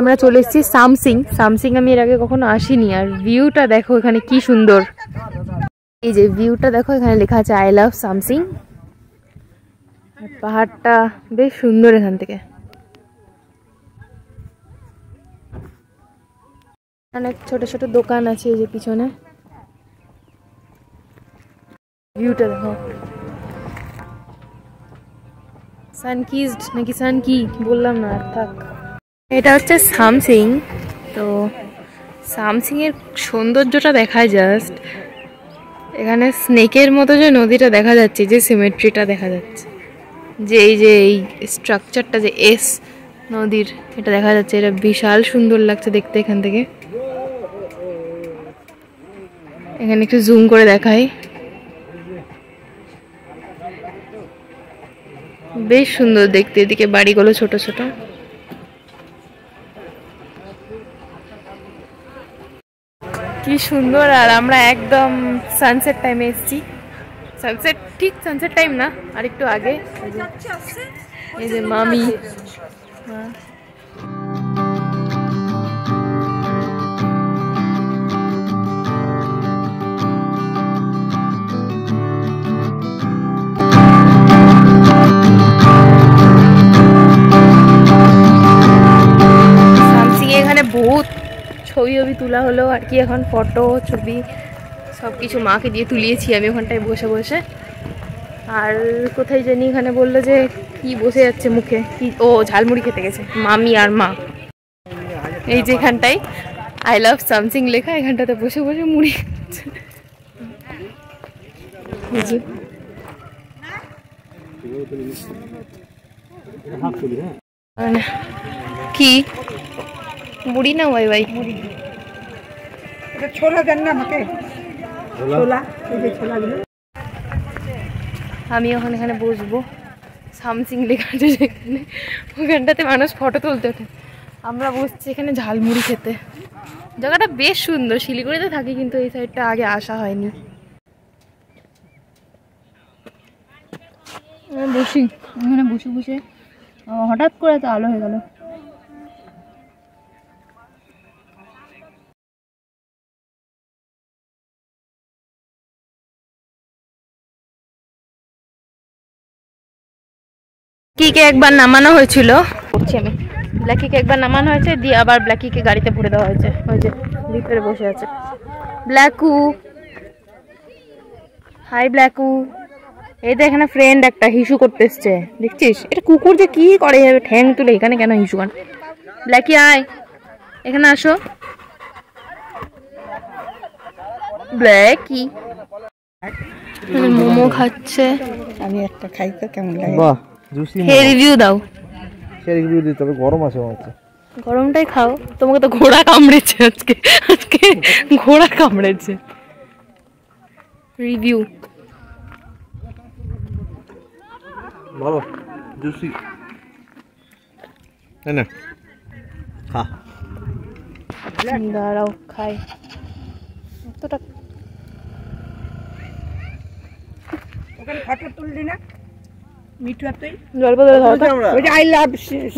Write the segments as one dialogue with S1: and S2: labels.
S1: আমরা চলে এসেছি সামসিং। সামসিং আমি এর আগে কখনো আসিনি। আর ভিউটা দেখো এখানে কি সুন্দর, এই যে ভিউটা দেখো, এখানে লেখা আছে আই লাভ সামসিং। পাহাড়টা বেশ সুন্দর এখান থেকে, অনেক ছোট ছোট দোকান আছে এই যে পিছনে। ভিউটা দেখো, সানকিজড নাকি সানকি বললাম না, আর থাক। এটা হচ্ছে সামসিং। তো সামসিং এর সৌন্দর্যটা দেখায় জাস্ট। এখানে স্নেকের মতো যে নদীটা দেখা যাচ্ছে, যে সিমেট্রিটা দেখা যাচ্ছে, যে এই যে এই স্ট্রাকচারটা যে এস নদীর, এটা দেখা যাচ্ছে, এটা বিশাল সুন্দর লাগছে দেখতে এখান থেকে। এখানে একটু জুম করে দেখাই, বেশ সুন্দর দেখতে। এদিকে বাড়িগুলো ছোট ছোট। কি সুন্দর। আর আমরা একদম সানসেট টাইমে এসেছি। সানসেট ঠিক সানসেট টাইম না, আর একটু আগে। এই যে মামি, এখানে বহুত ছবি তোলা হলো আর কি। এখন ফটো ছবি সব কিছু মাকে দিয়ে তুলিয়েছি আমি ওখানটায় বসে বসে। আর কোথায় জানি এখানে বললো যে কি বসে যাচ্ছে মুখে, কি, ও ঝালমুড়ি খেতে গেছে মামি আর মা। এই যে এখানটায় আই লাভ সামসিং লেখা, এখানটাতে বসে বসে মুড়ি খাচ্ছে। কি মুড়ি না ভাই ভাই, ছোলা দেন না আমাকে, ছোলা, এই যে ছোলাগুলো। আমি এখন এখানে বসবো, সামসিং লেখা আছে যেখানে, ওখানটাতে মানুষ ফটো তুলতে ওঠে। আমরা বসছি এখানে ঝালমুড়ি খেতে। জায়গাটা বেশ সুন্দর। শিলিগুড়িতে থাকি কিন্তু এই সাইডটা আগে আসা হয়নি। বসি এখানে, বসে বসে হঠাৎ করে তো আলো হয়ে গেল। ব্ল্যাকিকে একবার নামানো হয়েছিল, আমি ব্ল্যাকিকে একবার নামানো হয়েছে, দিয়ে আবার ব্ল্যাকিকে গাড়িতে ভরে দেওয়া হয়েছে। ওই যে ভিতরে বসে আছে ব্ল্যাকু। হাই ব্ল্যাকু। এই তো এখানে ফ্রেন্ড একটা হিসু করতে এসছে, দেখছিস? এটা কুকুর যে কি করে, ঠ্যাং তুলে এখানে কেন হিসু গান। ব্ল্যাকি আয়, এখানে আসো। ব্ল্যাকি মোমো খাচ্ছে।
S2: আমি একটা খাই তো কেমন লাগে।
S3: বাহ, জুসি।
S1: হে রিভিউ দাও।
S3: সে রিভিউ দিতে হবে, গরম আছে মনে হচ্ছে।
S1: গরমটাই খাও। তোমাকে তো ঘোড়া কামড়েছে আজকে, আজকে ঘোড়া কামড়েছে। রিভিউ
S3: ভালো, জুসি। না খা,
S1: দাঁড়াও খাই। এতটা
S2: ওখানে ফটো তুললি না মিঠু? আর তুই
S1: জল বোতলে দাও তো।
S2: ওই যে আই লাভ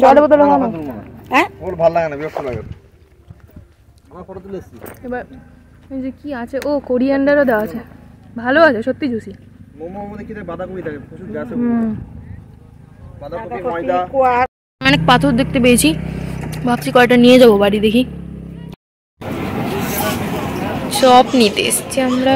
S1: জল বোতলে দাও না।
S2: হ্যাঁ,
S3: ওর ভালো লাগে না, বিরক্ত লাগে। আমার ফটো তুলেছি।
S1: এবার এই যে কি আছে, ও কোরিয়ান্ডারও দেওয়া আছে, ভালো আছে সত্যি জুসি।
S3: মোমোর মধ্যে কি বাঁধাকপি থাকে, প্রচুর গ্যাস আছে। বাঁধাকপি, ময়দা।
S1: অনেক পাথর দেখতে পেয়েছি, ভাবছি কয়টা নিয়ে যাবো বাড়ি। দেখি চপ নিতে এসছি আমরা।